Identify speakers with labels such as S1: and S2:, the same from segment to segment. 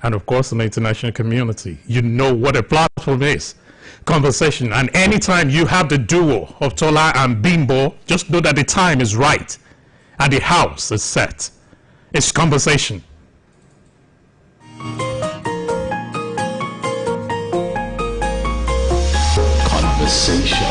S1: and of course in the international community. You know what a platform is. Conversation. And anytime you have the duo of Tola and Bimbo, just know that the time is right and the house is set. It's conversation.
S2: Conversation.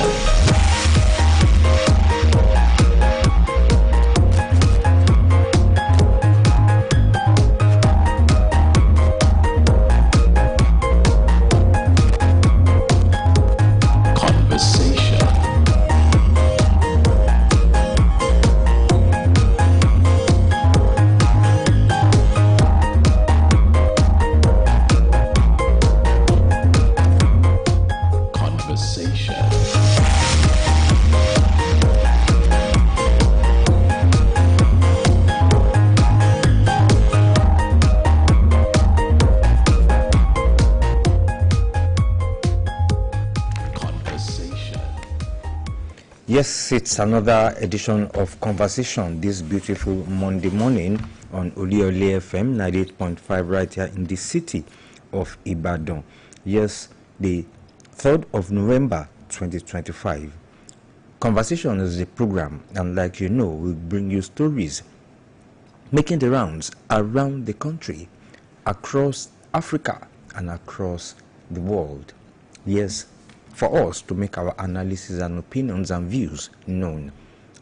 S3: Yes, it's another edition of Conversation this beautiful Monday morning on Oluyole FM 98.5 right here in the city of Ibadan. Yes, the 3rd of November 2025. Conversation is a program, and like you know, we bring you stories making the rounds around the country, across Africa and across the world. Yes, for us to make our analysis and opinions and views known.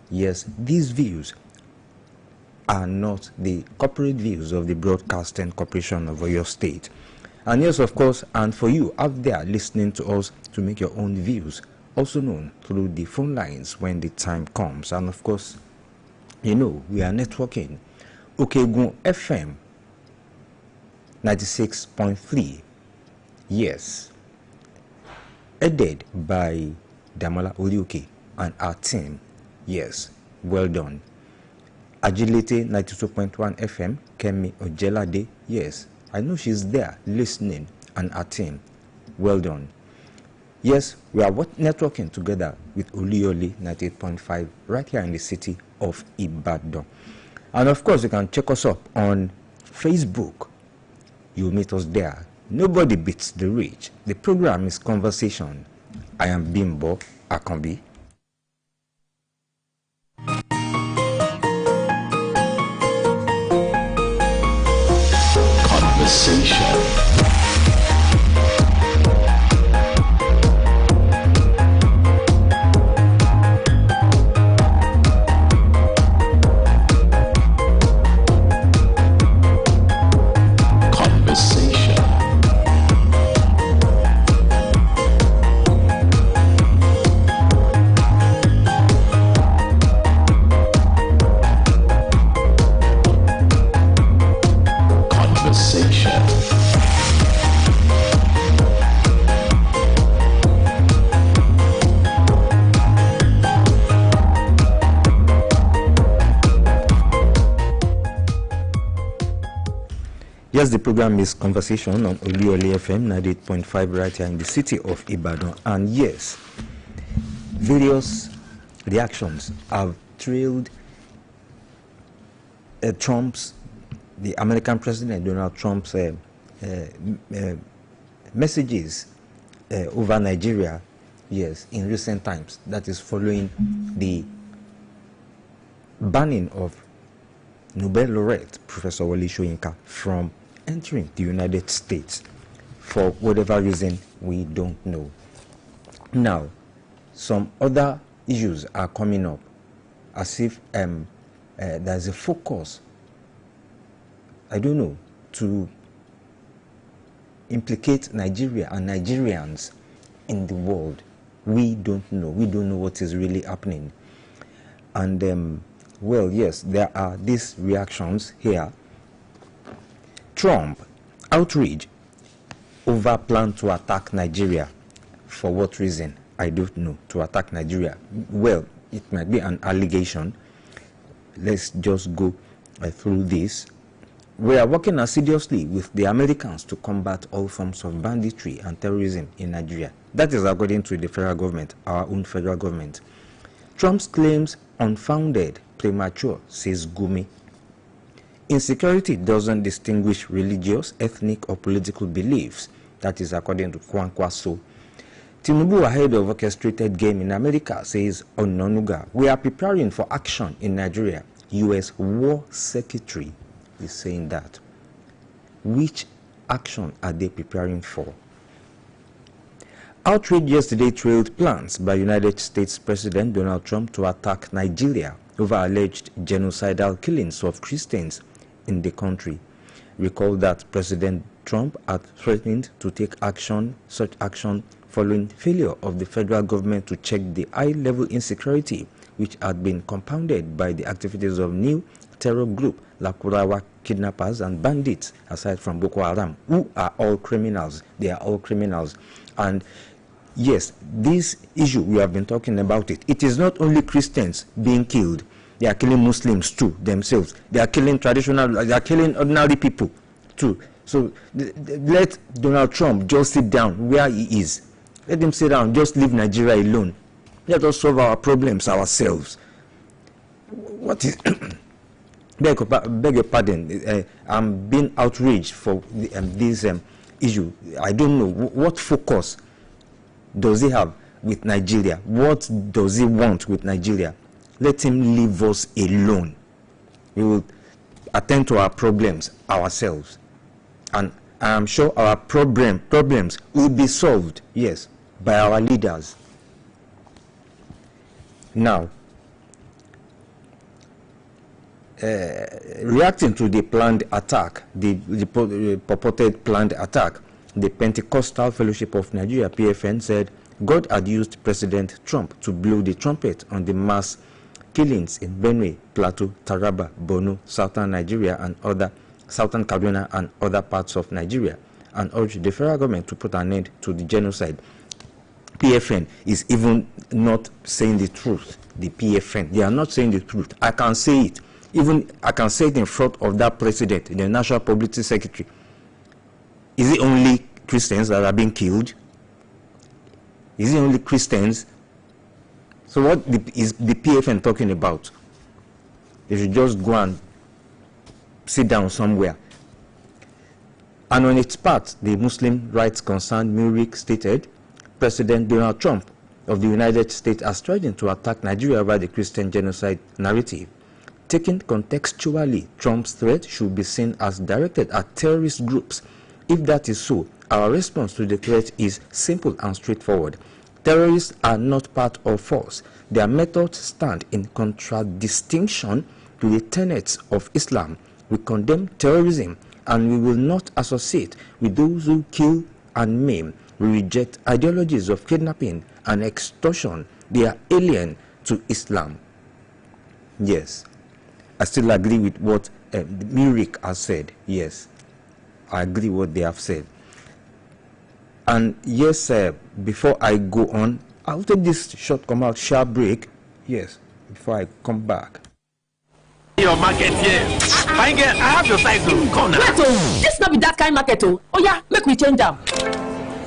S3: Yes, these views are not the corporate views of the Broadcasting Corporation of your state. And yes, of course, and for you out there listening to us to make your own views also known through the phone lines when the time comes. And of course, you know, we are networking. Okegun FM 96.3. Yes. Headed by Damola Oluyole and our team. Yes, well done. Agility 92.1 FM, Kemi Ojelade. Yes, I know she's there listening, and our team. Well done. Yes, we are networking together with Oluyole 98.5 right here in the city of Ibadan. And of course, you can check us up on Facebook. You'll meet us there. Nobody beats the rich. The program is Conversation. I am Bimbo Akambi.
S2: Conversation.
S3: Yes, the program is Conversation on Oluyole FM 98.5 right here in the city of Ibadan. And yes, various reactions have trailed the American President Donald Trump's messages over Nigeria, yes, in recent times. That is following the banning of Nobel laureate Professor Oluyole from entering the United States for whatever reason we don't know. Now, some other issues are coming up as if there's a focus, I don't know, to implicate Nigeria and Nigerians in the world. We don't know. We don't know what is really happening. And well, yes, there are these reactions here. Trump, outrage over plan to attack Nigeria. For what reason? I don't know. To attack Nigeria. Well, it might be an allegation. Let's just go through this. We are working assiduously with the Americans to combat all forms of banditry and terrorism in Nigeria. That is according to the federal government, our own federal government. Trump's claims unfounded, premature, says Gumi. insecurity doesn't distinguish religious, ethnic, or political beliefs. That is according to Kwankwaso. Tinubu, ahead of orchestrated game in America, says on Ononuga, we are preparing for action in Nigeria. U.S. War Secretary is saying that. Which action are they preparing for? Outrage yesterday trailed plans by United States President Donald Trump to attack Nigeria over alleged genocidal killings of Christians in the country. Recall that President Trump had threatened to take such action following failure of the federal government to check the high-level insecurity which had been compounded by the activities of new terror group Lakurawa kidnappers and bandits, aside from Boko Haram, who are all criminals. They are all criminals. And yes, this issue, we have been talking about it. It is not only Christians being killed. They are killing Muslims too, themselves. They are killing they are killing ordinary people too. So let Donald Trump just sit down where he is. Let him sit down, just leave Nigeria alone. Let us solve our problems ourselves. What is... beg your pardon, I'm being outraged for this issue. I don't know. What focus does he have with Nigeria? What does he want with Nigeria? Let him leave us alone. We will attend to our problems ourselves. And I am sure our problems will be solved, yes, by our leaders. Now, reacting to the planned attack, the purported planned attack, the Pentecostal Fellowship of Nigeria, PFN, said God had used President Trump to blow the trumpet on the mass killings in Benue, Plateau, Taraba, Borno, southern Nigeria, and southern Kaduna and other parts of Nigeria, and urged the federal government to put an end to the genocide. PFN is even not saying the truth. The PFN, they are not saying the truth. I can say it. Even I can say it in front of that president, the National Publicity Secretary. Is it only Christians that are being killed? Is it only Christians? So what is the PFN talking about? They should just go and sit down somewhere. And on its part, the Muslim rights concerned Murik stated, President Donald Trump of the United States has threatened to attack Nigeria over the Christian genocide narrative. Taken contextually, Trump's threat should be seen as directed at terrorist groups. If that is so, our response to the threat is simple and straightforward. Terrorists are not part of us. Their methods stand in contradistinction to the tenets of Islam. We condemn terrorism and we will not associate with those who kill and maim. We reject ideologies of kidnapping and extortion. They are alien to Islam. Yes. I still agree with what Murik has said. Yes, I agree with what they have said. And yes, before I go on, I'll take this short commercial break. Yes, before I come back.
S4: Your market here. Fine girl, I have your size. Come now.
S5: Wait, this not be that kind market. Oh yeah, make we change them.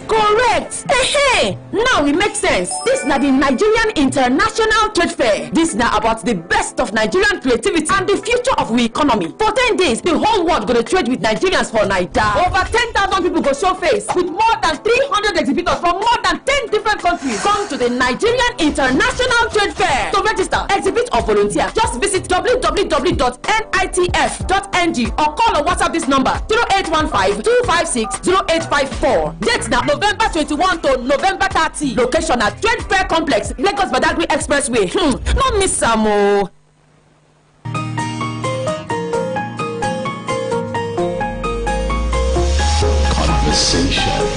S5: Correct. Hey, now it makes sense. This na the Nigerian International Trade Fair. This na about the best of Nigerian creativity and the future of we economy. For 10 days, the whole world gonna trade with Nigerians for Naija. Over 10,000 people go show face with more than 300 exhibitors from more than 10 different countries. Come to the Nigerian International Trade Fair. To register, exhibit or volunteer, just visit www.nitf.ng or call or WhatsApp this number 0815-256-0854. Date now November 21 to November 30. Location at Trade Fair Complex, Lagos Badagry Expressway. Not miss some.
S2: Conversation.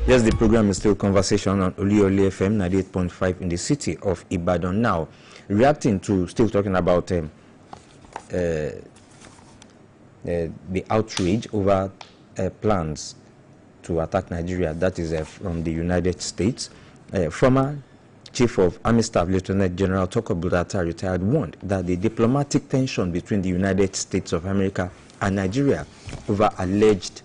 S3: Yes, the program is still Conversation on Oluyole FM 98.5 in the city of Ibadan. Now, reacting to, still talking about the outrage over plans to attack Nigeria, that is from the United States. Former Chief of Army Staff Lieutenant General Toko Burata, retired, warned that the diplomatic tension between the United States of America and Nigeria over alleged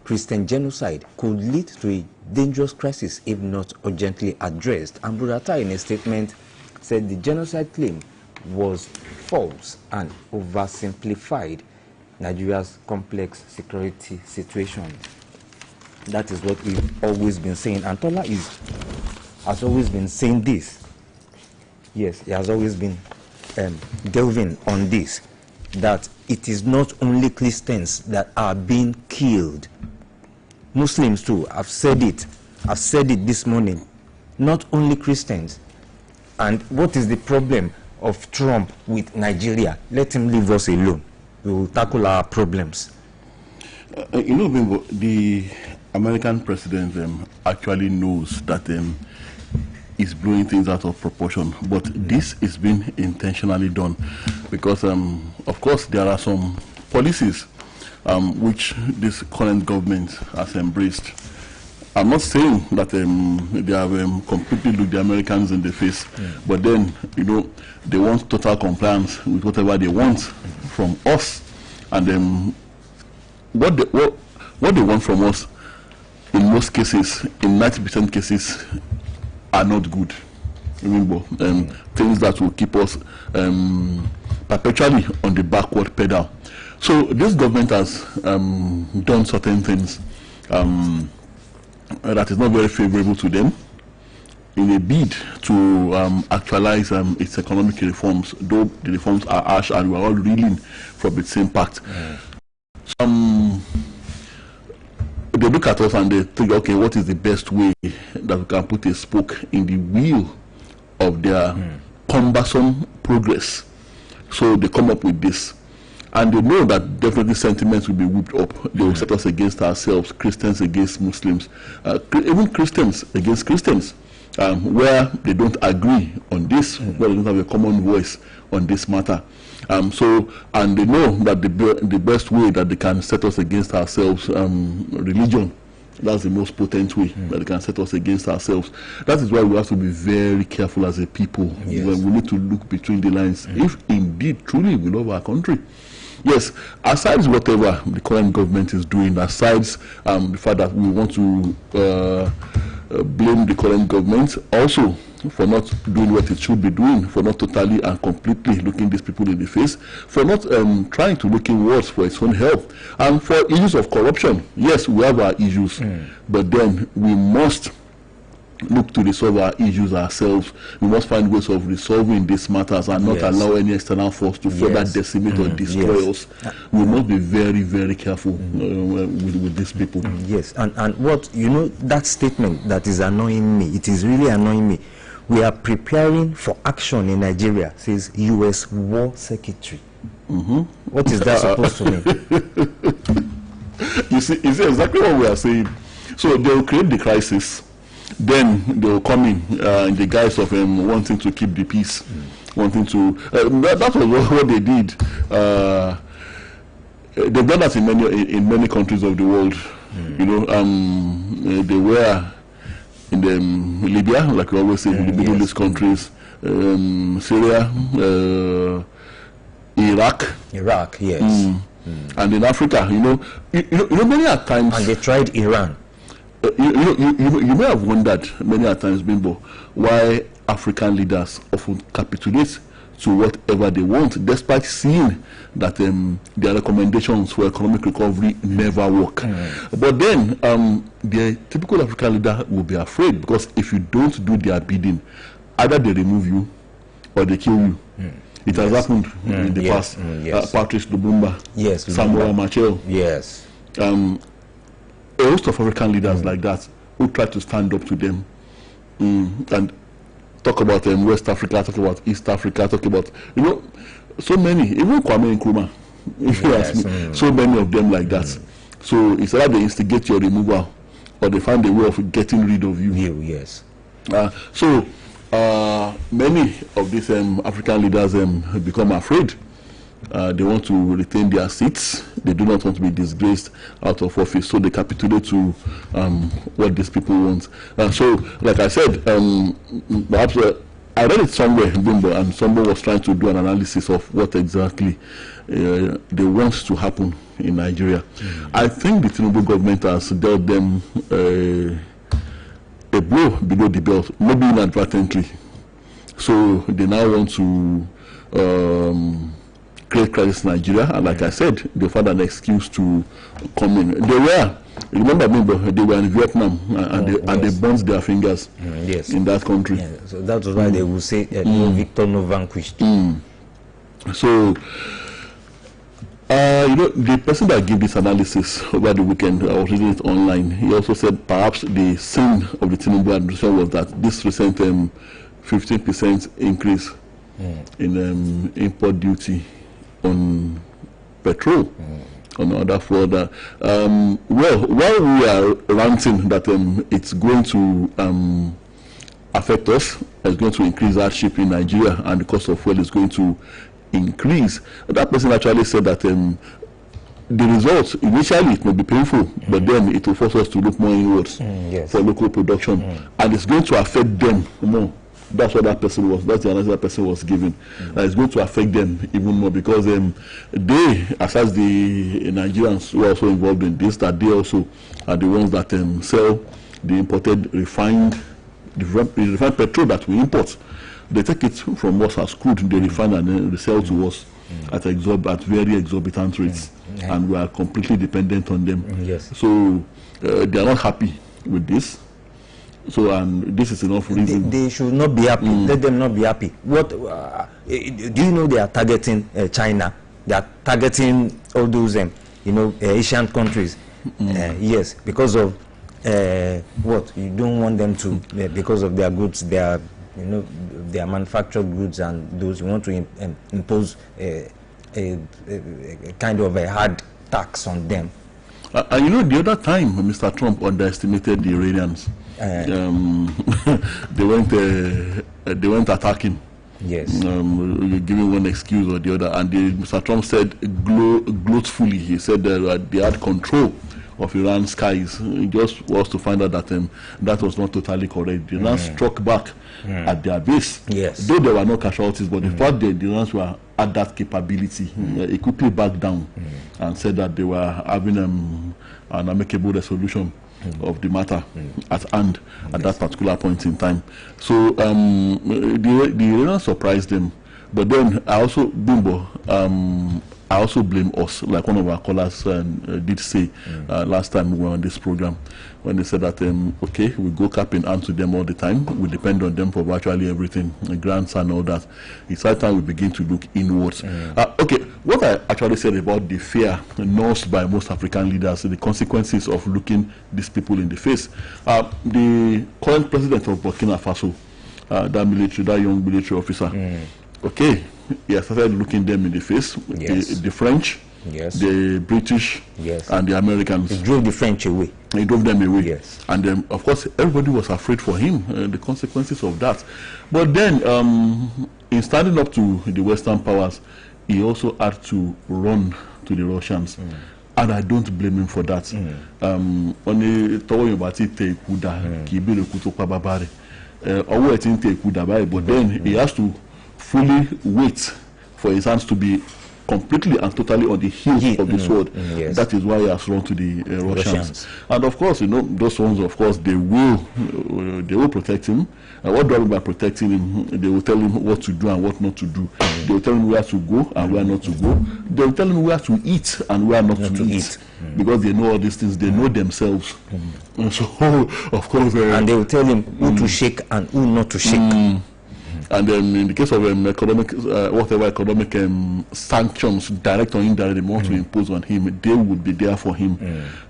S3: Christian genocide could lead to a dangerous crisis if not urgently addressed. And Burata, in a statement, said the genocide claim was false and oversimplified Nigeria's complex security situation. That is what we've always been saying. And Tola has always been saying this. Yes, he has always been delving on this, that it is not only Christians that are being killed. Muslims too. I've said it this morning. Not only Christians. And what is the problem of Trump with Nigeria? Let him leave us alone. We will tackle our problems.
S6: Bimbo, the American president actually knows that is blowing things out of proportion, but this is being intentionally done because, of course, there are some policies which this current government has embraced. I'm not saying that they have completely looked the Americans in the face, but then, they want total compliance with whatever they want from us, and what they want from us, in most cases, in 90% cases, are not good. Remember, things that will keep us perpetually on the backward pedal. So this government has done certain things that is not very favorable to them in a bid to actualize its economic reforms, though the reforms are harsh and we are all reeling from its impact. They look at us and they think, okay, what is the best way that we can put a spoke in the wheel of their cumbersome progress? So they come up with this. And they know that definitely sentiments will be whipped up. They will set us against ourselves, Christians against Muslims, even Christians against Christians, where they don't agree on this, where they don't have a common voice on this matter. And they know that the best way that they can set us against ourselves, religion, that's the most potent way that they can set us against ourselves. That is why we have to be very careful as a people. When we need to look between the lines, if indeed truly we love our country. Yes, aside whatever the current government is doing, aside the fact that we want to blame the current government also for not doing what it should be doing, for not totally and completely looking these people in the face, for not trying to look inwards for its own help, and for issues of corruption. Yes, we have our issues, but then we must look to resolve our issues ourselves. We must find ways of resolving these matters and not allow any external force to further decimate or destroy us. We must be very, very careful with these people.
S3: Yes, and what, that statement that is annoying me, it is really annoying me. We are preparing for action in Nigeria, says U.S. War Secretary. What is that supposed to mean?
S6: You see exactly what we are saying. So they will create the crisis. Then they will come in the guise of wanting to keep the peace, wanting to. That was what they did. They've done that in many countries of the world. They were in Libya, like we always say, in the Middle East countries, Syria,
S3: Iraq, yes,
S6: and in Africa, many at times.
S3: And they tried Iran.
S6: You may have wondered many a times, Bimbo, why African leaders often capitulate to whatever they want, despite seeing that their recommendations for economic recovery never work. But then the typical African leader will be afraid, because if you don't do their bidding, either they remove you or they kill you. It has happened in the past. Patrice Lumumba, Samuel Machel.
S3: Yes.
S6: A host of African leaders like that who try to stand up to them and talk about West Africa, talk about East Africa, talk about, so many, even Kwame Nkrumah, if you ask me, so many of them like that. So it's either they instigate your removal or they find a way of getting rid of you. So many of these African leaders become afraid. They want to retain their seats. They do not want to be disgraced out of office, so they capitulate to what these people want. So, like I said, perhaps I read it somewhere, Bimbo, and somebody was trying to do an analysis of what exactly they want to happen in Nigeria. I think the Tinubu government has dealt them a blow below the belt, maybe inadvertently. So they now want to create crisis in Nigeria, and like I said, they found an excuse to come in. They were, remember me, they were in Vietnam, and they burnt their fingers in that country.
S3: Yeah, so that was why they would say no victor, no vanquished.
S6: So, the person that gave this analysis over the weekend, I was reading it online, he also said perhaps the sin of the Tinubu administration was that this recent 15% increase in import duty on petrol, on other further. Well, while we are ranting that it's going to affect us, it's going to increase hardship in Nigeria, and the cost of fuel is going to increase. That person actually said that the results, initially it may be painful, but then it will force us to look more inwards for local production, and it's going to affect them more. That's what that person was, that's the analysis that person was giving. It's going to affect them even more, because they, as the Nigerians who are also involved in this, that they also are the ones that sell the imported refined petrol that we import. They take it from us as crude, they refine and then they sell to us at very exorbitant rates, and we are completely dependent on them. So they are not happy with this. So, and this is enough reason.
S3: They should not be happy. Let them not be happy. What do you know? They are targeting China. They are targeting all those Asian countries. Yes, because of what? You don't want them to, because of their goods, their manufactured goods, and those you want to impose a kind of a hard tax on them.
S6: The other time Mr. Trump underestimated the Iranians. They went attacking.
S3: Yes.
S6: Giving one excuse or the other, and Mr. Trump said gloatfully, he said that they had control of Iran's skies. He just was to find out that that was not totally correct. The Iranians struck back at their base. Yes. Though there were no casualties, but the fact that the Iranians were at that capability, he quickly backed down and said that they were having an amicable resolution of the matter at hand at that particular point in time. So the Iranians surprised them, but then I also I also blame us, like one of our callers did say last time we were on this program, when they said that okay, we go cap in hand to them all the time, we depend on them for virtually everything, grants and all that. It's high time we begin to look inwards. Okay, what I actually said about the fear nursed by most African leaders, the consequences of looking these people in the face. The current president of Burkina Faso, that young military officer, okay, he has started looking them in the face. Yes. The French, yes, the British, yes, and the Americans.
S3: He drove the French away.
S6: He drove them away.
S3: Yes. And
S6: then, of course, everybody was afraid for him, the consequences of that. But then, in standing up to the Western powers, he also had to run to the Russians. And I don't blame him for that. But then he has to fully wait for his hands to be completely and totally on the heels of the sword. Yes. That is why he has run to the Russians. And of course, those ones, of course, they will protect him. What do I mean by protecting him? They will tell him what to do and what not to do. They will tell him where to go and where not to go. They will tell him where to eat and where not to eat. Because they know all these things, they know themselves. And so, of course,
S3: and they will tell him who to shake and who not to shake.
S6: And then in the case of economic, whatever economic sanctions, direct or indirect, they want to impose on him, they would be there for him.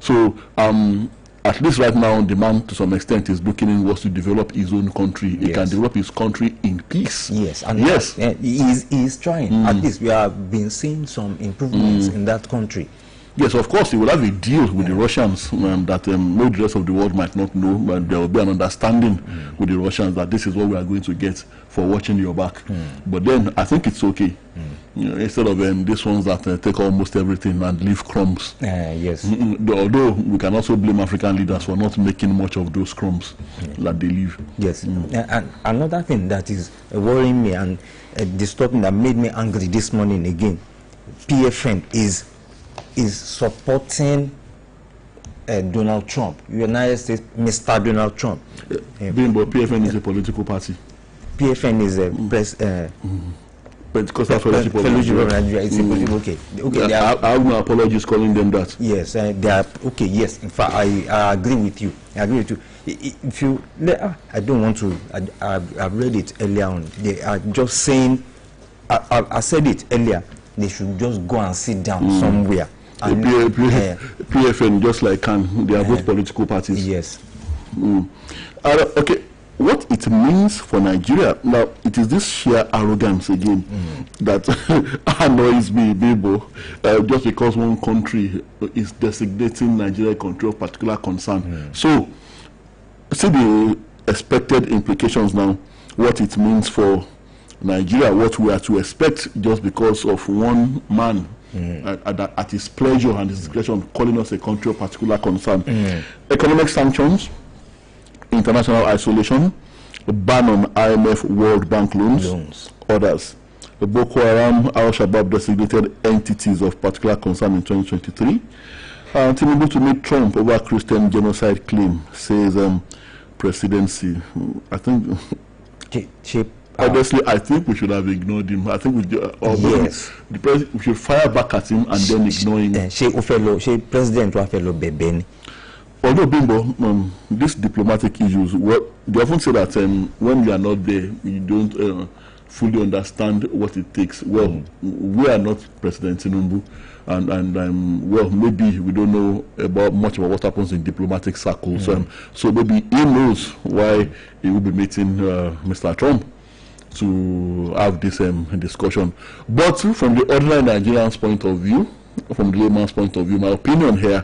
S6: So at least right now, the man to some extent is looking inwards to develop his own country. He can develop his country in peace.
S3: Yes, and he is trying. At least we have been seeing some improvements in that country.
S6: Yes, of course, he will have a deal with the Russians that maybe the rest of the world might not know, but there will be an understanding with the Russians that this is what we are going to get for watching your back. But then I think it's okay. Instead of these ones that take almost everything and leave crumbs.
S3: Yes.
S6: Although we can also blame African leaders for not making much of those crumbs that they leave.
S3: Yes. And another thing that is worrying me and disturbing, that made me angry this morning again, PFN is supporting Donald Trump, United States, Mr. Donald Trump.
S6: But PFN is a political party.
S3: PFN is a
S6: Pentecostal Fellowship of
S3: Nigeria. It's impossible. Okay.
S6: I have no apologies calling them that.
S3: Yes, they are okay. Yes, in fact, I agree with you. If you, I don't want to. I've read it earlier on. They are just saying. I said it earlier. They should just go and sit down somewhere. And,
S6: PFN, just like CAN, they are both political parties.
S3: Yes.
S6: Okay. What it means for Nigeria now, it is this sheer arrogance again that annoys me, Bibo, just because one country is designating Nigeria a country of particular concern. So, see the expected implications now, what it means for Nigeria, what we are to expect just because of one man at his pleasure and his discretion calling us a country of particular concern. Economic sanctions, international isolation, ban on IMF World Bank loans. Others. The Boko Haram, Al-Shabaab designated entities of particular concern in 2023. Tinubu to meet Trump over Christian genocide claim, says presidency. I think, honestly, I think we should have ignored him. I think we should fire back at him and then ignore him.
S3: President Bebeni.
S6: Although Bimbo, these diplomatic issues, they often say that when you are not there, you don't fully understand what it takes. Well, we are not President Tinubu, and well, maybe we don't know much about what happens in diplomatic circles. So maybe he knows why he will be meeting Mr. Trump to have this discussion. But from the ordinary Nigerian's point of view, from the layman's point of view, my opinion here,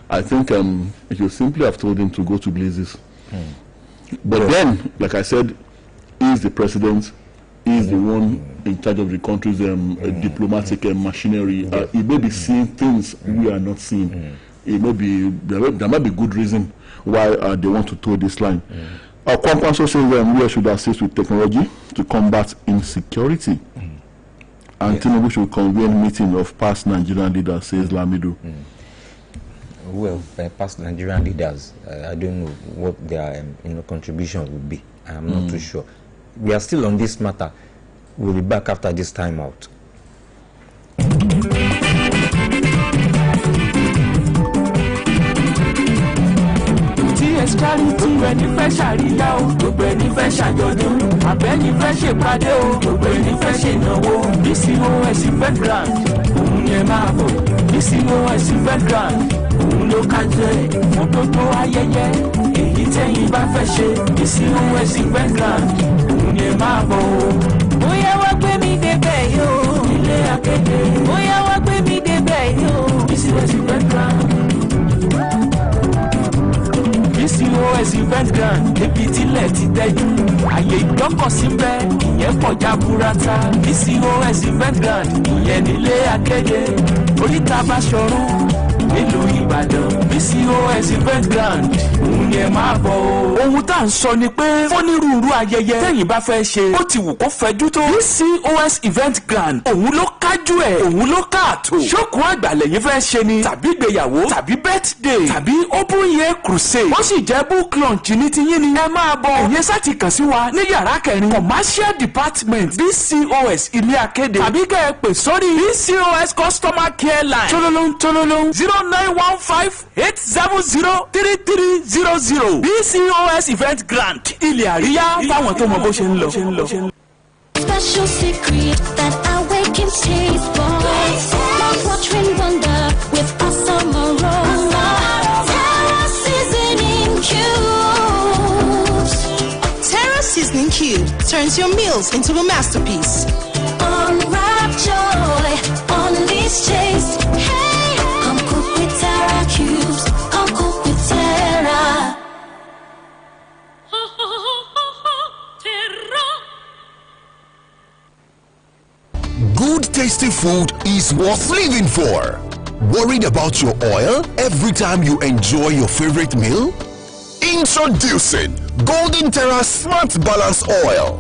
S6: I think you simply have told him to go to blazes. But then, like I said, he is the president, he is the one in charge of the country's diplomatic machinery. He may be seeing things we are not seeing. It may be there might be good reason why they want to toe this line. Kwampa also says we should assist with technology to combat insecurity. And Tinubu should convene meeting of past Nigerian leaders, says Lamido.
S3: Well, past Nigerian leaders, I don't know what their contribution would be. I'm not too sure. We are still on this matter. We'll be back after this time out.
S7: Charity ẹni fẹ́ ṣàríyá o, gbogbo ẹni fẹ́ ṣàjọ̀dún, àbẹ́ni fẹ́ ṣèpàdé o, gbogbo ẹni fẹ́ ṣènáwó. BCOS event grand, òun ni ẹ máa bọ̀. BCOS event grand, òun ló kájọ ẹ̀ fún gbogbo ayẹyẹ. Èyí tẹ́yìn bá fẹ́ ṣe, BCOS event grand, òun ni ẹ máa bọ̀ o. Bóyá wá gbé mi débẹ̀ yóò, ilé akéde. Bóyá wá gbé mi débẹ̀ yóò, BCOS event grand. BCOS event grand níbi tílẹ̀ ti tẹ́jú àyè ìgbọ́kọ̀sí bẹ́ẹ̀ ìyẹn pọ̀ jaburata. BCOS event grand ìyẹn nílé akéde oríta Báṣọ̀run nílùú Ìbàdàn. BCOS event grand òun ni ẹ máa bọ̀ o. ohun tá à ń sọ ni pé fónírúurú ayẹyẹ tẹ́yìn bá fẹ́ ṣe ó ti wù kó fẹjú tó. BCOS event grand òun ló kájú ẹ̀ òun ló káàtó. ṣókùn àgbà lẹ́yìn fẹ́ ṣe ni tàbí ìgbéyàwó tàbí birthday tàbí open year crusade. wọ́n sì jẹ́ book launch ní tiyín ni ẹ máa bọ̀. ẹ̀yẹ sá ti kàn sí wa ní yàrá kẹrin commercial department BCOS ilé akéde tàbí kẹ́ ẹ pè sórí BCOS customer care line tololong 0915-870-3300. BCOS event grand ilé àríyá fáwọn tó mọ bó ṣe ń lọ.
S8: Special secret that awakens taste buds. Mouth watering wonder with awesome aroma. Terra seasoning cubes.
S9: Terra seasoning cube turns your meals into a masterpiece.
S8: Unwrap joy, unleash taste. Hey, come cook with Terra cubes. Come cook with Terra.
S2: Good tasty food is worth living for. Worried about your oil every time you enjoy your favorite meal? Introducing Golden Terra Smart Balance Oil.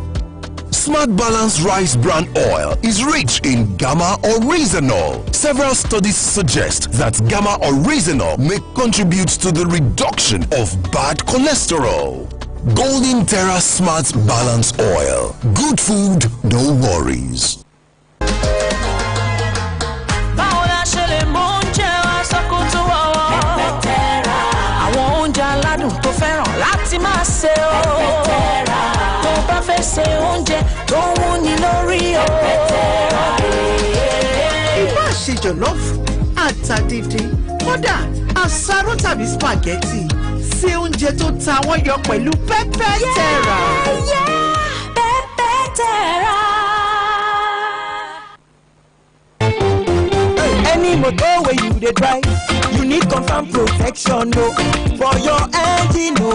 S2: Smart Balance Rice Bran Oil is rich in gamma oryzanol. Several studies suggest that gamma oryzanol may contribute to the reduction of bad cholesterol. Golden Terra Smart Balance Oil. Good food, no worries.
S7: lè mú oúnjẹ wá sọ́kòtò wọ́wọ́. Pẹpẹtẹ́ra. Àwọn oúnjẹ aládùn tó fẹ́ràn láti máa ṣe o. Pẹpẹtẹ́ra. Tó bá fẹ́ ṣe oúnjẹ tó wúni lórí o. Pẹpẹtẹ́ra.
S10: Ìbá ṣe jọ̀lọ́ọ̀fù, ata dídín, kódà àsáró tàbí spaghetti, ṣe oúnjẹ tó ta wọ́n yọ pẹ̀lú Pẹpẹtẹ́ra.
S7: Pẹpẹtẹ́ra. Any motor where you dey drive, you need confirm protection, no, for your engine, no.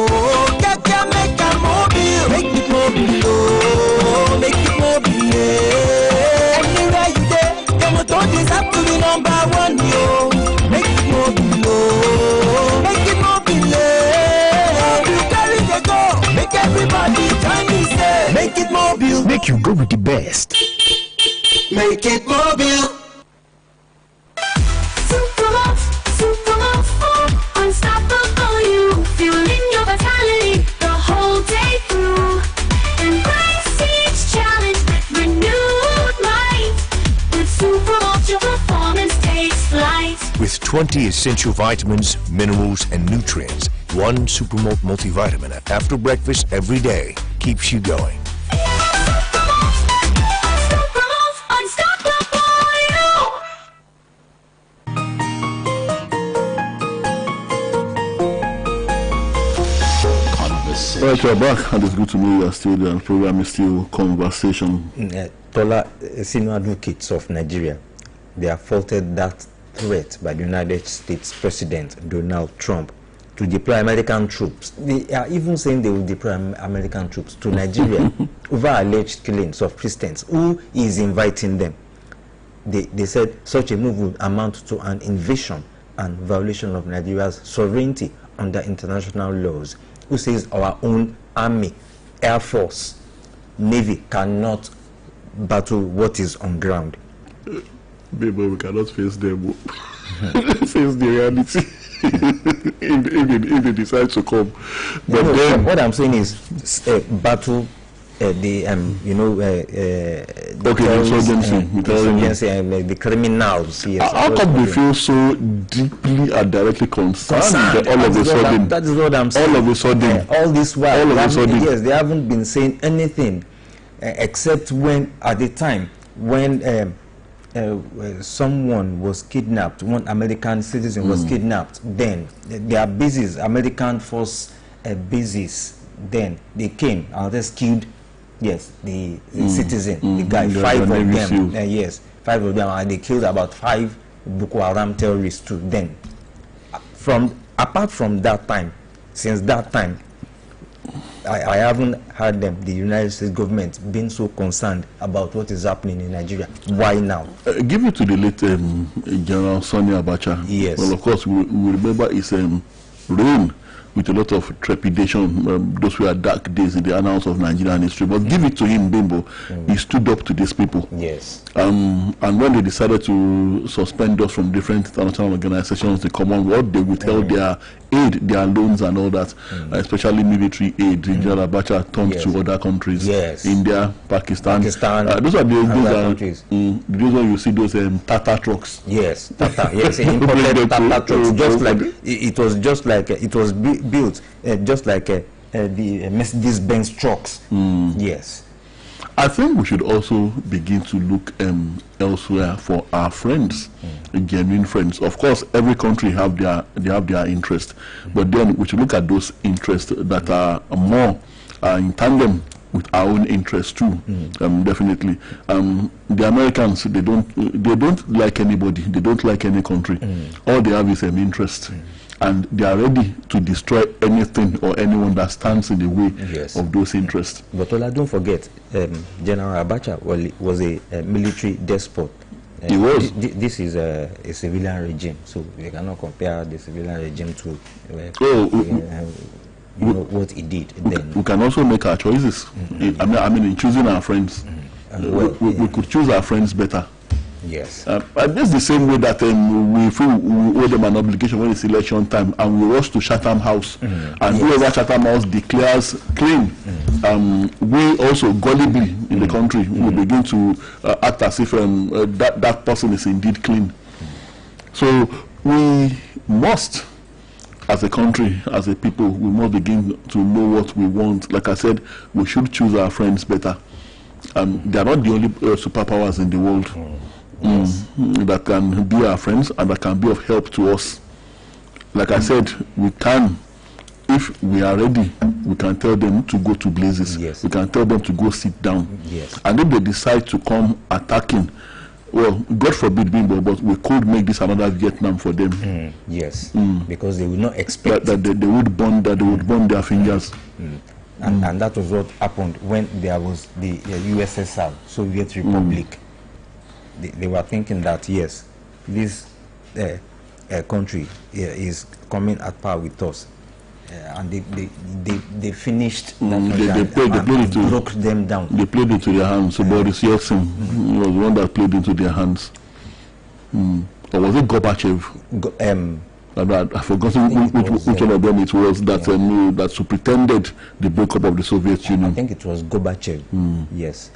S7: Make a mobile, make it mobile, oh, make it mobile, yeah. Anywhere you dey, your motor deserve to be number one, yo. Make it mobile, oh, make it mobile, yeah. You carry the go, make everybody join me, say, make it mobile.
S2: Make you go with the best.
S7: Make it mobile.
S8: Unstoppable you, fueling your vitality the whole day through. Embrace each challenge with renewed might. With Supermalt, your performance takes flight.
S2: With 20 essential vitamins, minerals, and nutrients, one Supermalt multivitamin after breakfast every day keeps you going.
S8: Supermalt, unstoppable you.
S6: Right, we're back, and it's good to know you are still there. The program is still Conversation.
S3: Tola, senior advocates of Nigeria, they have faulted that threat by the United States President Donald Trump to deploy American troops. They are even saying they will deploy American troops to Nigeria over alleged killings of Christians. Who is inviting them? They said such a move would amount to an invasion and violation of Nigeria's sovereignty under international laws. Who says our own army, air force, navy cannot battle what is on ground?
S6: Baby, we cannot face them. Face the reality. if they decide to come. But
S3: no,
S6: then,
S3: what I'm saying is battle the insurgency and the criminals. Yes,
S6: how come they feel so deeply and directly concerned that all of a sudden?
S3: That is what I'm saying.
S6: All of a sudden,
S3: all this while,
S6: all of a sudden,
S3: yes, they haven't been saying anything except when at the time when someone was kidnapped, one American citizen was kidnapped. Then their bases, American force bases. Then they came and rescued. Yes, the citizen, the guy, 5 of them. Yes, 5 of them, and they killed about 5 Boko Haram terrorists too. Then, apart from that time, since that time, I haven't heard them, the United States government, being so concerned about what is happening in Nigeria. Why now?
S6: Give it to the late General Sani Abacha.
S3: Yes.
S6: Well, of course, we remember his reign with a lot of trepidation. Those were dark days in the annals of Nigerian history. But give it to him, Bimbo. He stood up to these people.
S3: Yes.
S6: And when they decided to suspend us from different international organizations, the Commonwealth, they withheld their aid, their loans and all that, especially military aid. General Abacha turned to other countries.
S3: Yes.
S6: India, Pakistan.
S3: Those
S6: are the
S3: countries.
S6: Those are you see those Tata trucks.
S3: Yes, Tata. Yes, imported Tata trucks. Just like it was just like it was built just like the Mercedes-Benz trucks. Yes.
S6: I think we should also begin to look elsewhere for our friends, genuine friends. Of course, every country have their interest, but then we should look at those interests that are more in tandem with our own interests too. Definitely, the Americans they don't like anybody. They don't like any country. All they have is an interest. And they are ready to destroy anything or anyone that stands in the way of those interests.
S3: But Ola, don't forget, General Abacha was a military despot.
S6: He was.
S3: This is a civilian regime, so we cannot compare the civilian regime to what he did then.
S6: We can also make our choices. I mean, in choosing our friends, we could choose our friends better.
S3: Yes.
S6: That's the same way that we feel we owe them an obligation when it's election time, and we rush to Chatham House, and whoever Chatham House declares clean, we also gullibly in the country will begin to act as if that person is indeed clean. So we must, as a country, as a people, we must begin to know what we want. Like I said, we should choose our friends better. They are not the only superpowers in the world that can be our friends and that can be of help to us. Like I said, we can, if we are ready, we can tell them to go to blazes.
S3: Yes.
S6: We can tell them to go sit down.
S3: Yes.
S6: And if they decide to come attacking, well, God forbid, Bimbo, but we could make this another Vietnam for them.
S3: Yes, because they will not expect
S6: that they would burn their fingers.
S3: And that was what happened when there was the USSR, Soviet Republic. They were thinking that, yes, this country is coming at par with us. And they finished that broke them down.
S6: They played into their hands. So Boris Yeltsin was the one that played into their hands. Or was it Gorbachev? I've forgotten which one of them it was that that superintended the breakup of the Soviet Union.
S3: I think it was Gorbachev. Yes.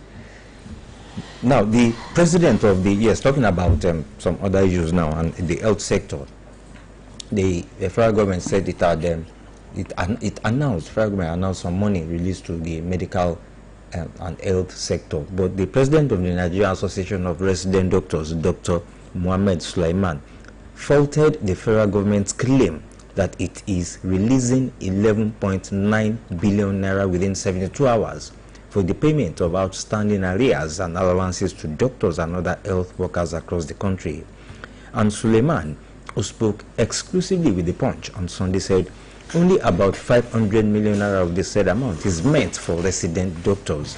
S3: Now the president of the talking about some other issues now and the health sector. The federal government said it had it announced, federal government announced some money released to the medical and health sector. But the president of the Nigerian Association of Resident Doctors, Dr. Mohammed Sulaiman, faulted the federal government's claim that it is releasing 11.9 billion naira within 72 hours for the payment of outstanding arrears and allowances to doctors and other health workers across the country. And Sulaiman, who spoke exclusively with The Punch on Sunday, said only about 500 million naira of the said amount is meant for resident doctors.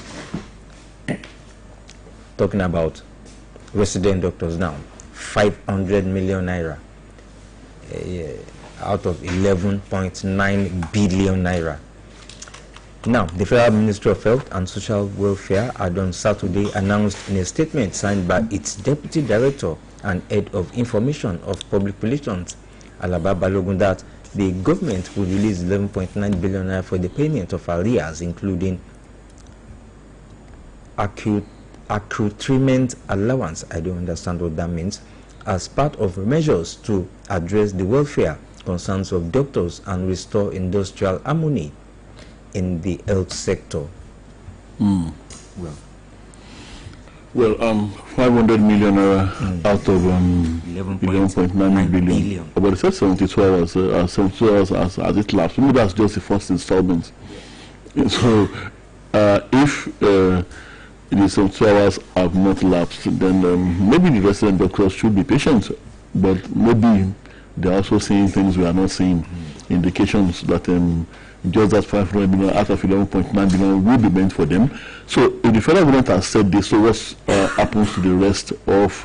S3: Talking about resident doctors now, 500 million naira out of 11.9 billion naira. Now, the Federal Ministry of Health and Social Welfare had on Saturday announced in a statement signed by its Deputy Director and Head of Information of Public Relations, Alaba Balogun, that the government will release 11.9 billion naira for the payment of arrears, including accoutrement allowance. I don't understand what that means, as part of measures to address the welfare concerns of doctors and restore industrial harmony in the health sector.
S6: Well, 500 million out of 11.9 billion. But it says 72 hours, 72 hours as it lapsed. Maybe that's just the first installment. So, if the 72 hours have not lapsed, then maybe the resident doctors should be patient. But maybe they're also seeing things we are not seeing, indications that just that 500 million out of 11.9 billion will be meant for them. So if the federal government has said this, so what happens to the rest of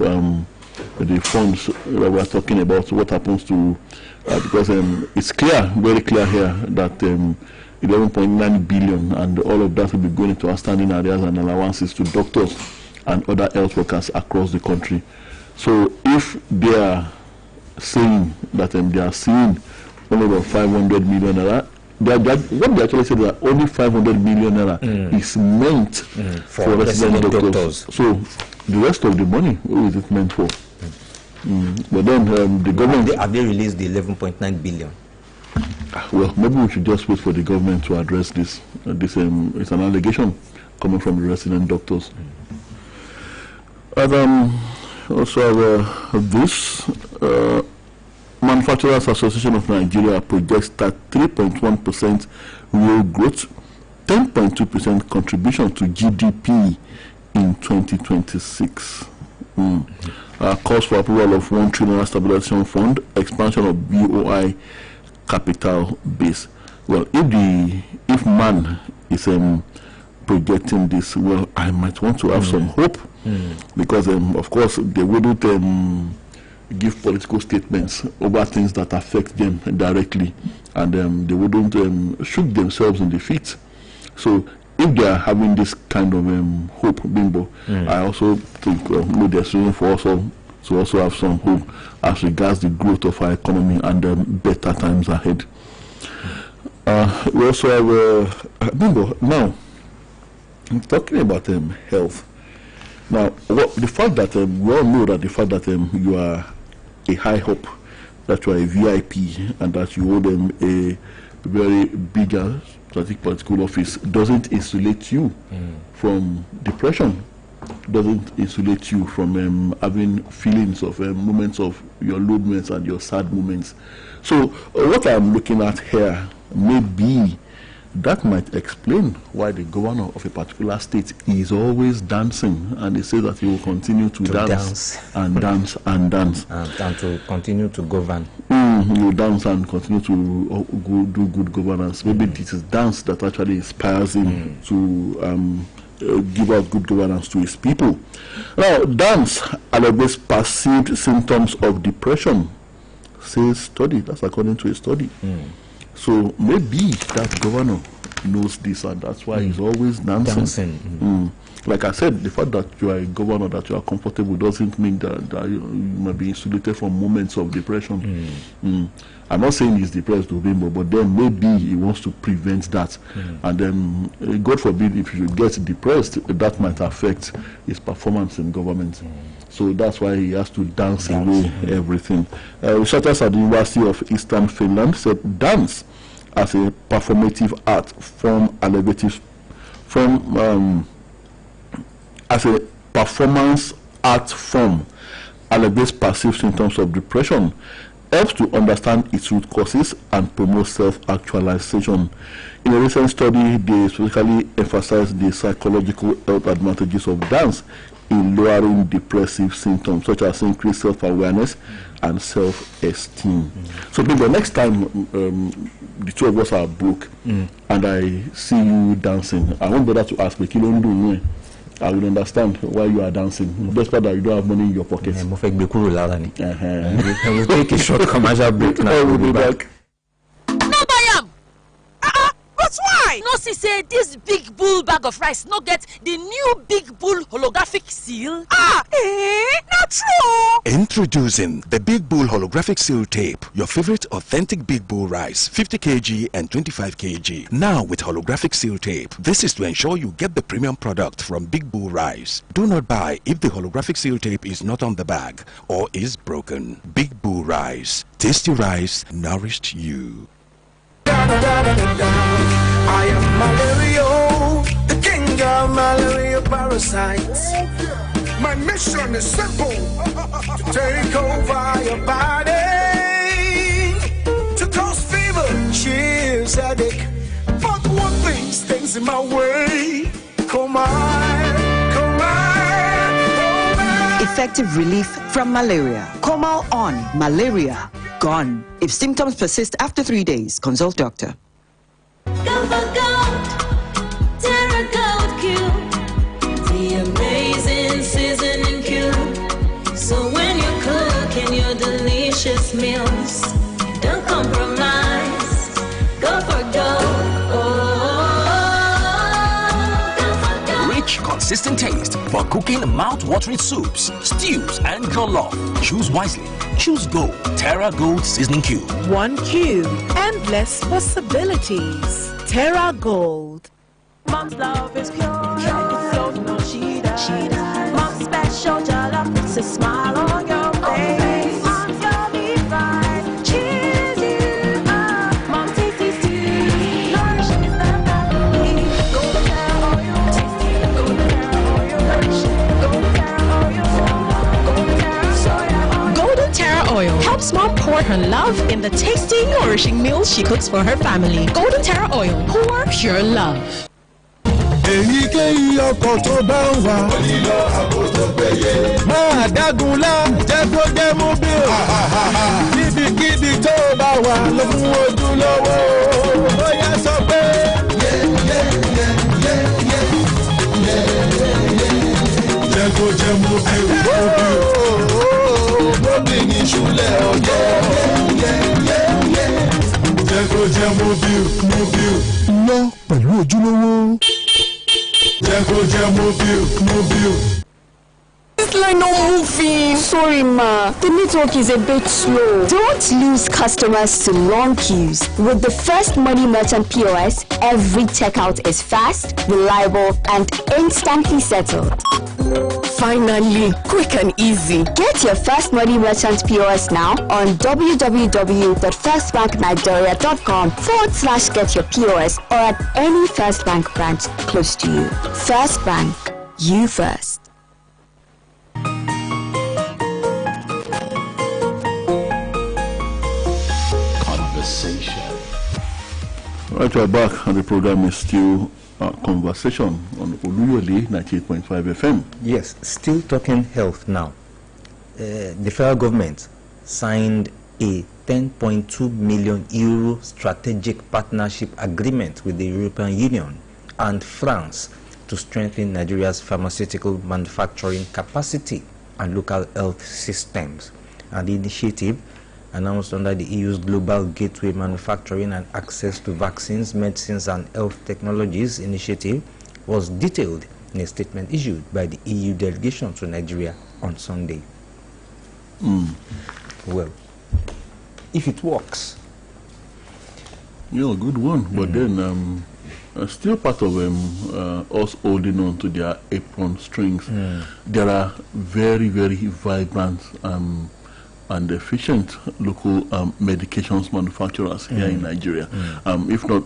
S6: the funds that we are talking about? What happens to, because it's clear, very clear here that 11.9 billion and all of that will be going into outstanding arrears and allowances to doctors and other health workers across the country. So if they are saying that they are seeing only about 500 million naira, what they actually said that only 500 million naira is meant for resident doctors. So the rest of the money, what is it meant for? But then the government...
S3: Have they released the 11.9 billion?
S6: Well, maybe we should just wait for the government to address this. It's an allegation coming from the resident doctors. And also this... Manufacturers Association of Nigeria projects that 3.1% real growth, 10.2% contribution to GDP in 2026. Calls for approval of 1 trillion stabilization fund, expansion of BOI capital base. Well, if man is projecting this, well, I might want to have some hope, because of course they wouldn't give political statements over things that affect them directly, and they wouldn't shoot themselves in the feet. So if they are having this kind of hope, Bimbo, I also think there's room for us all to also have some hope as regards the growth of our economy and better times ahead. We also have Bimbo. Now, I'm talking about health. Now, the fact that we all know that the fact that you are a high up, that you are a VIP, and that you owe them a very bigger strategic political office, doesn't insulate you from depression, doesn't insulate you from having feelings of moments of your low moments and your sad moments. So what I'm looking at here may be that might explain why the governor of a particular state is always dancing, and they say that he will continue to dance and dance and dance
S3: and to continue to govern.
S6: He will dance and continue to do good governance. Maybe this is dance that actually inspires him to give out good governance to his people. Now, dance alleviates perceived symptoms of depression, says study. That's according to a study. So maybe that governor knows this, and that's why he's always dancing. Like I said, the fact that you are a governor, that you are comfortable, doesn't mean that you might be insulated from moments of depression. I'm not saying he's depressed, but then maybe he wants to prevent that. And then, God forbid, if you get depressed, that might affect his performance in government. So that's why he has to dance away everything. Researchers at the University of Eastern Finland said dance as a performative art form as a performance art form alleviates perceived symptoms of depression, helps to understand its root causes, and promotes self-actualization. In a recent study, they specifically emphasized the psychological health advantages of dance in lowering depressive symptoms, such as increased self-awareness and self-esteem. So the next time the two of us are broke and I see you dancing, I won't bother to ask, I will understand why you are dancing. Despite that you don't have money in your pocket.
S3: We'll take a short commercial break now.
S6: We'll be back.
S5: No buy am. But why? No see say this big bull bag of rice no get the new big bull holographic seal. Not true.
S2: Introducing the Big Bull Holographic Seal Tape, your favorite authentic Big Bull rice, 50 kg and 25 kg. Now with holographic seal tape. This is to ensure you get the premium product from Big Bull Rice. Do not buy if the holographic seal tape is not on the bag or is broken. Big Bull Rice. Tasty rice nourished you.
S7: I am malaria, the king of malaria parasites. My mission is simple, to take over your body, to cause fever, chills, headache. But one thing stands in my way. Come on.
S11: Effective relief from malaria. Comal on. Malaria gone. If symptoms persist after 3 days, consult doctor.
S8: Go for gold, Terra Gold Cube, the amazing seasoning cube. So when you're cooking your delicious meals, don't compromise. Go for gold.
S12: Rich, consistent taste for cooking mouth-watering soups, stews, and jollof. Choose wisely. Choose Gold. Terra Gold Seasoning Cube.
S10: One cube, endless possibilities. Terra Gold.
S7: Mom's love is pure. It's so no cheetah. Mom's special jollof puts a smile on your face. Mom's yummy fries cheers you up. Mom's tasty stew nourishes the family. Golden Terra oil, tasty. Golden Terra oil, nourishing. Golden Terra oil, Golden Terra soya oil.
S9: Golden Terra Oil helps mom pour her love in the tasty, nourishing meals she cooks for her family. Golden Terra Oil, pour pure love.
S13: Èyíkéyìí ọkọ̀ tó bá ń wà. Onílọ àbò tó péye. Máa dágun lá jẹ́ kó jẹ́ mú bí o. Níbikíbi tó bá wà ló fún ojúlówó. Ó yá sọ pé. Jẹ́ kó jẹ́ mú bí o. Lóbi ní ìṣúlẹ̀ ọjọ́. Jẹ́ kó jẹ́ mú bí o. Lọ pẹ̀lú ojúlówó.
S14: This line not moving. Sorry, ma. The network is a bit slow. Don't lose customers to long queues. With the First Money Merchant POS, every checkout is fast, reliable, and instantly settled. Finally, quick and easy.
S15: Get your First Money Merchant POS now on www.firstbanknigeria.com/get your POS or at any First Bank branch close to you. First Bank, you first.
S6: Conversation. Right, we're back, and the program is still Conversation on Oluyole 98.5 FM.
S3: Yes, still talking health now. The federal government signed a 10.2 million euro strategic partnership agreement with the European Union and France to strengthen Nigeria's pharmaceutical manufacturing capacity and local health systems. And the initiative, announced under the EU's Global Gateway Manufacturing and Access to Vaccines, Medicines and Health Technologies initiative, was detailed in a statement issued by the EU delegation to Nigeria on Sunday. Well, if it works.
S6: Yeah, good one. But then, still part of us holding on to their apron strings. There are very, very vibrant and efficient local medications manufacturers here in Nigeria. If not,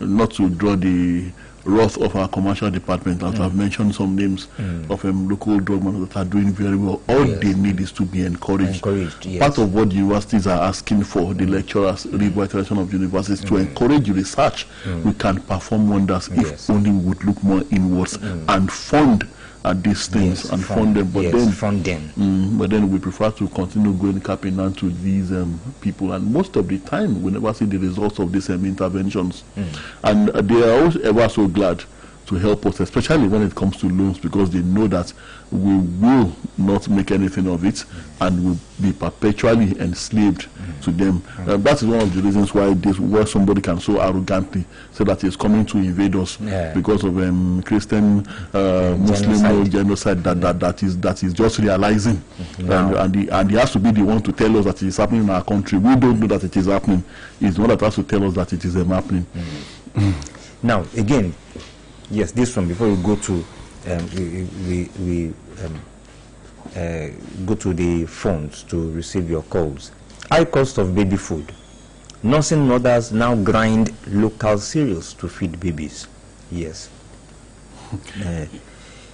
S6: not to draw the wrath of our commercial department, as I've mentioned some names of local drug manufacturers that are doing very well. All they need is to be encouraged. Part of what the universities are asking for, the lecturers, revitalization of universities, to encourage research. We can perform wonders if only we would look more inwards and fund these things and fund them. But but then we prefer to continue going capping down to these people, and most of the time we never see the results of these interventions. And they are always ever so glad to help us, especially when it comes to loans, because they know that we will not make anything of it and will be perpetually enslaved to them. That is one of the reasons why somebody can so arrogantly say that he's coming to invade us because of Christian Muslim genocide that is just realizing, and he has to be the one to tell us that it is happening in our country. We don't know that it is happening. He's the one that has to tell us that it is happening.
S3: Now again, yes, this one, before we go to go to the phones to receive your calls. High cost of baby food. Nursing mothers now grind local cereals to feed babies. Yes.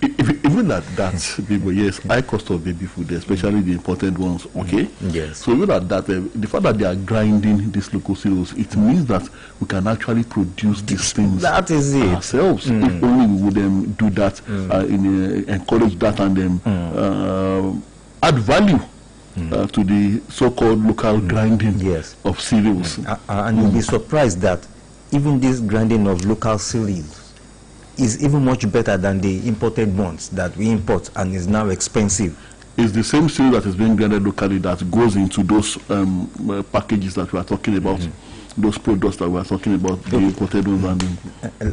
S6: Even at that, people, yes, high cost of baby food, especially the important ones, okay?
S3: Yes.
S6: So even at that, the fact that they are grinding these local cereals, it means that we can actually produce these things ourselves. If only we would do that, encourage that, and add value to the so-called local grinding of cereals.
S3: And you'll be surprised that even this grinding of local cereals is even much better than the imported ones that we import and is now expensive.
S6: It's the same cereal that is being grinded locally that goes into those packages that we are talking about, those products that we are talking about, the imported ones.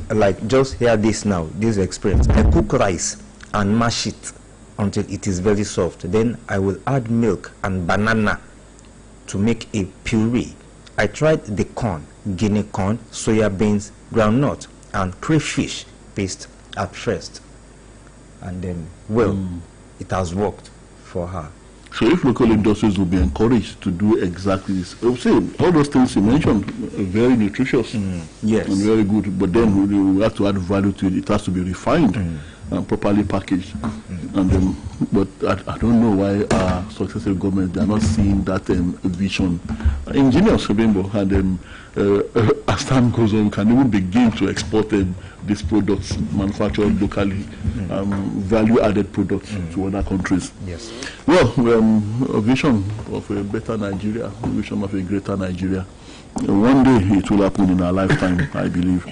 S3: Like, just hear this now, this experience. I cook rice and mash it until it is very soft. Then I will add milk and banana to make a puree. I tried the corn, guinea corn, soya beans, groundnut, and crayfish paste at first, and then it has worked for her.
S6: So if local industries will be encouraged to do exactly this, I would say all those things you mentioned are very nutritious,
S3: yes,
S6: and very good, but then we have to add value to it. It has to be refined and properly packaged. And then, but I don't know why our successive governments, they are not seeing that vision. Engineers, and as time goes on, we can even begin to export these products manufactured locally, value-added products to other countries.
S3: Yes.
S6: Well, a vision of a better Nigeria, a vision of a greater Nigeria. One day it will happen in our lifetime, I believe.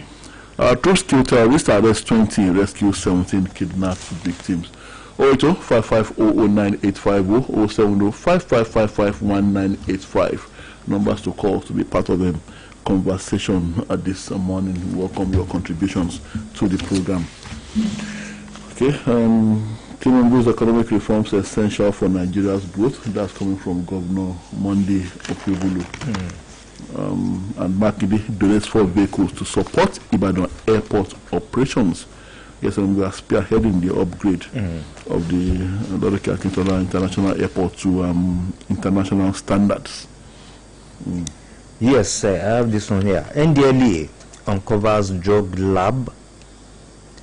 S6: True skill terrorists arrest 20, rescue 17 kidnapped victims. 080-5500-985 070-5555-1985. Numbers to call to be part of the conversation this morning. Welcome your contributions to the program. Okay, Tinubu's economic reforms are essential for Nigeria's growth. That's coming from Governor Monday Okebulu. And Makinde donates 4 vehicles to support Ibadan airport operations. Yes, and we are spearheading the upgrade of the Lorika Akintola International Airport to international standards.
S3: Yes, I have this one here. NDLEA uncovers drug lab,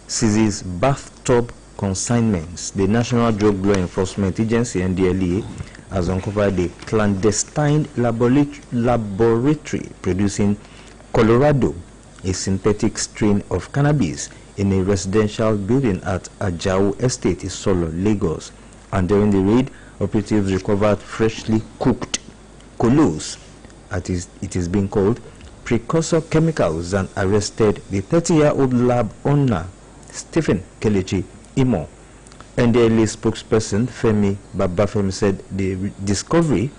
S3: seizes bathtub consignments. The National Drug Law Enforcement Agency, NDLEA, has uncovered a clandestine laboratory producing Colorado, a synthetic strain of cannabis, in a residential building at Ajao Estate, Isolo, Lagos. And during the raid, operatives recovered freshly cooked colos, as it is being called, precursor chemicals, and arrested the 30-year-old lab owner, Stephen Kelechi Imo. NDLA spokesperson Femi Babafemi said the discovery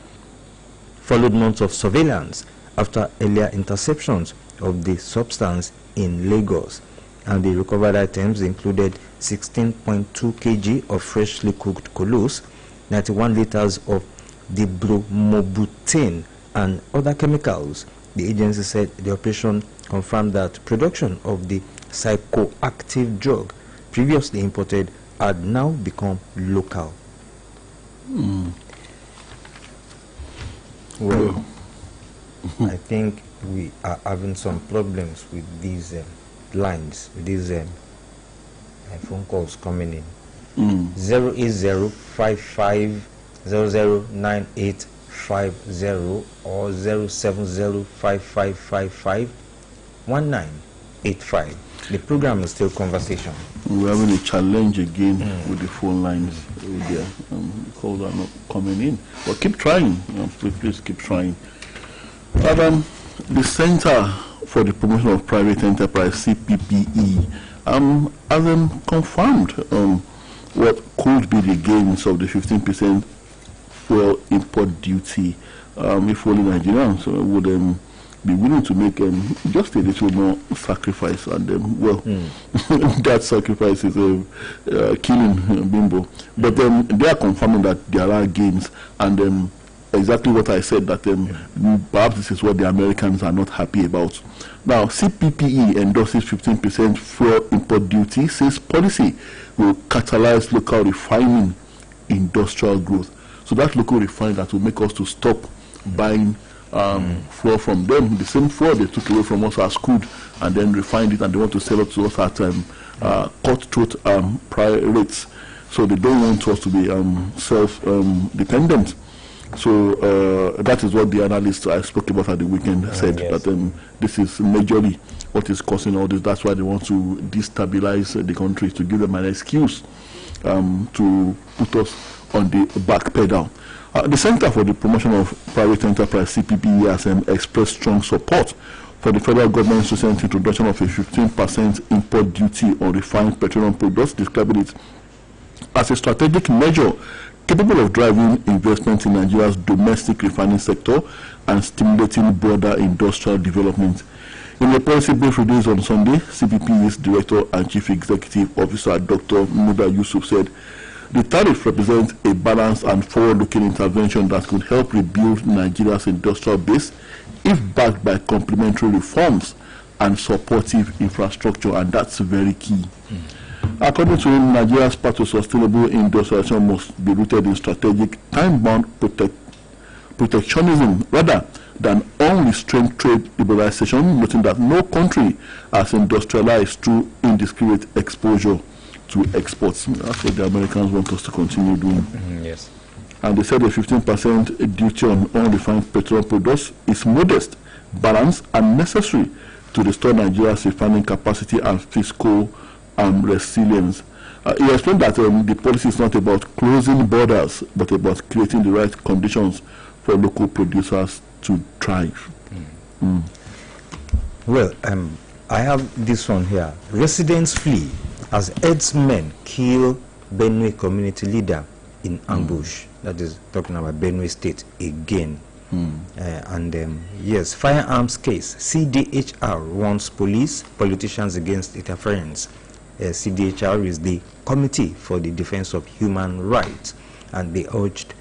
S3: followed months of surveillance after earlier interceptions of the substance in Lagos. And the recovered items included 16.2 kg of freshly cooked colos, 91 liters of dibromobutane, and other chemicals. The agency said the operation confirmed that production of the psychoactive drug previously imported had now become local. Well, I think we are having some problems with these lines, with these phone calls coming in. 08055009850 or 07055551985. The program is still conversation.
S6: We're having a challenge again with the phone lines. The calls are not coming in. But keep trying. Please keep trying. The Center for the Promotion of Private Enterprise, CPPE, has confirmed what could be the gains of the 15% fuel import duty if only Nigerians would be willing to make just a little more sacrifice, and that sacrifice is killing Bimbo. But they are confirming that there are gains, and exactly what I said, that perhaps this is what the Americans are not happy about. Now, CPPE endorses 15% fuel import duty, says policy will catalyze local refining industrial growth. So that local refining that will make us to stop buying fuel from them. The same fuel they took away from us as crude and then refined it, and they want to sell it to us at cutthroat rates. So they don't want us to be self-dependent. So that is what the analysts I spoke about at the weekend said, that this is majorly what is causing all this. That's why they want to destabilize the country, to give them an excuse to put us on the back pedal. The Center for the Promotion of Private Enterprise, CPPE, has expressed strong support for the federal government's recent introduction of a 15% import duty on refined petroleum products, describing it as a strategic measure capable of driving investment in Nigeria's domestic refining sector and stimulating broader industrial development. In a policy brief released on Sunday, CPPE's Director and Chief Executive Officer, Dr. Muda Yusuf, said the tariff represents a balanced and forward-looking intervention that could help rebuild Nigeria's industrial base if backed by complementary reforms and supportive infrastructure, and that's very key. According to him, Nigeria's path to sustainable industrialization must be rooted in strategic, time-bound protectionism rather than unrestrained trade liberalization, noting that no country has industrialized through indiscriminate exposure to exports. That's what the Americans want us to continue doing.
S3: Yes.
S6: And they said the 15% duty on unrefined petroleum products is modest, balanced, and necessary to restore Nigeria's refining capacity and fiscal resilience. He explained that the policy is not about closing borders, but about creating the right conditions for local producers to thrive.
S3: Well, I have this one here. Residents flee as herdsmen kill Benue community leader in ambush. That is talking about Benue State again. Yes, firearms case. CDHR warns politicians against interference. CDHR is the Committee for the Defense of Human Rights, and they urged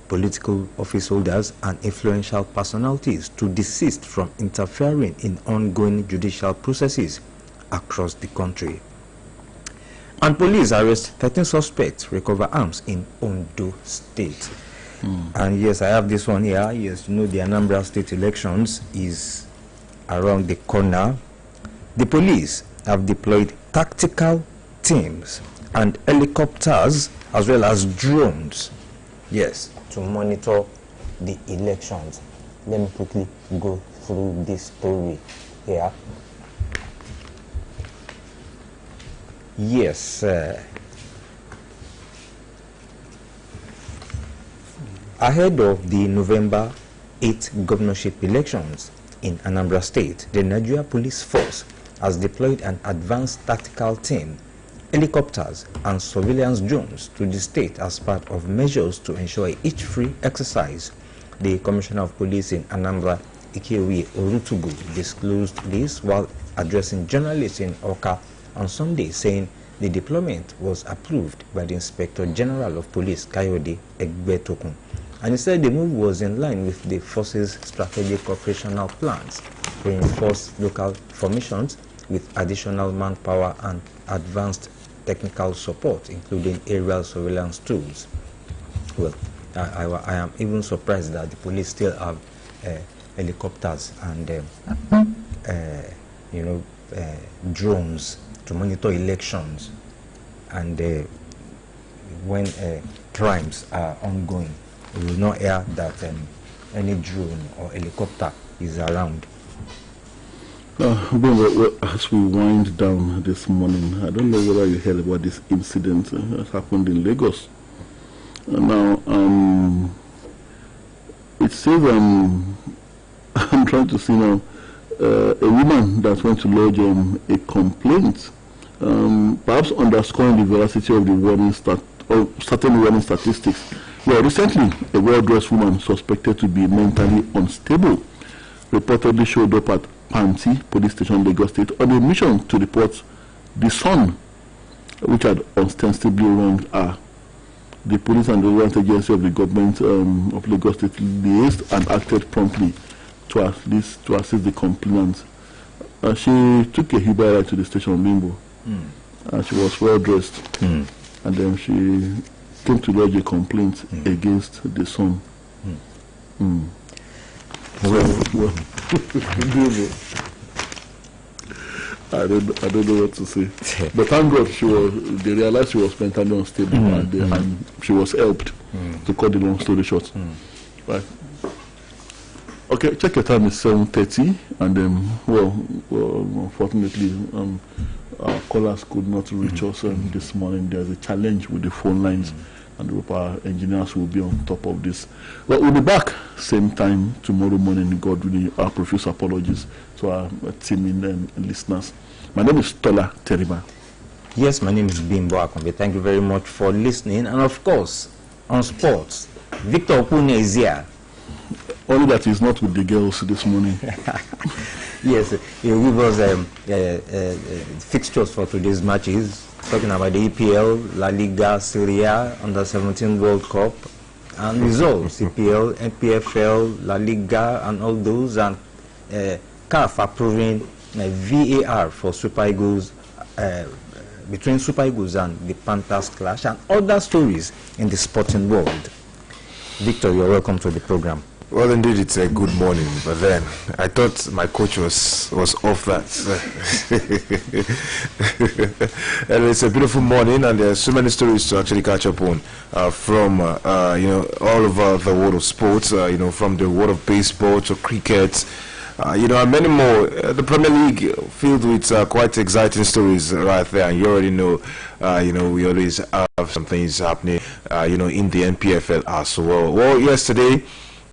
S3: political office holders and influential personalities to desist from interfering in ongoing judicial processes across the country. And police arrest 13 suspects, recover arms in Ondo State. And yes, I have this one here. Yes, you know the Anambra State elections is around the corner. The police have deployed tactical teams and helicopters as well as drones, yes, to monitor the elections. Let me quickly go through this story here. Yes, ahead of the November 8th governorship elections in Anambra State, the Nigeria Police Force has deployed an advanced tactical team, helicopters and surveillance drones to the state as part of measures to ensure a itch-free exercise. The Commissioner of Police in Anambra, Ikewi Orutugu, disclosed this while addressing journalists in Oka on Sunday, saying the deployment was approved by the Inspector General of Police, Kayode Egbetokun. And he said the move was in line with the force's strategic operational plans to reinforce local formations with additional manpower and advanced technical support, including aerial surveillance tools. Well, I am even surprised that the police still have helicopters and drones to monitor elections, and when crimes are ongoing, we will not hear that any drone or helicopter is around.
S6: As we wind down this morning, I don't know whether you heard about this incident that happened in Lagos. Now, it says, I'm trying to see now, a woman that went to lodge a complaint, perhaps underscoring the veracity of the certain warning statistics. Well, recently, a well-dressed woman suspected to be mentally unstable reportedly showed up at Panti Police Station, Lagos State, on a mission to report the son, which had ostensibly wronged her. The police and the relevant agency of the government of Lagos State liaised and acted promptly to assist the complainant. She took a Uber ride to the station, Limbo, and she was well dressed, and then she came to lodge a complaint against the son. Well, I don't know what to say. But thank God they realized she was mentally unstable, and she was helped, to cut the long story short. Right. Okay, check your time, it's 7:30, and unfortunately, our callers could not reach us this morning. There's a challenge with the phone lines, and our engineers will be on top of this. Well, we'll be back same time tomorrow morning. God willing, our profuse apologies to our team and listeners. My name is Tola Teriba.
S3: Yes, my name is Bimbo Akombe. Thank you very much for listening. And of course, on sports, Victor Opune is here.
S6: Only that he's not with the girls this morning.
S3: Yes, he will give us fixtures for today's matches, talking about the EPL, La Liga, Serie A, Under-17 World Cup, and results, EPL, NPFL, La Liga, and all those, and CAF approving VAR for Super Eagles, between Super Eagles and the Panthers clash, and other stories in the sporting world. Victor, you're welcome to the program.
S16: Well, indeed, it's a good morning, but then I thought my coach was off that. And it's a beautiful morning, and there's so many stories to actually catch up on from all over the world of sports. From the world of baseball to cricket. And many more. The Premier League filled with quite exciting stories right there, and you already know. We always have some things happening. In the NPFL as well. Well, yesterday,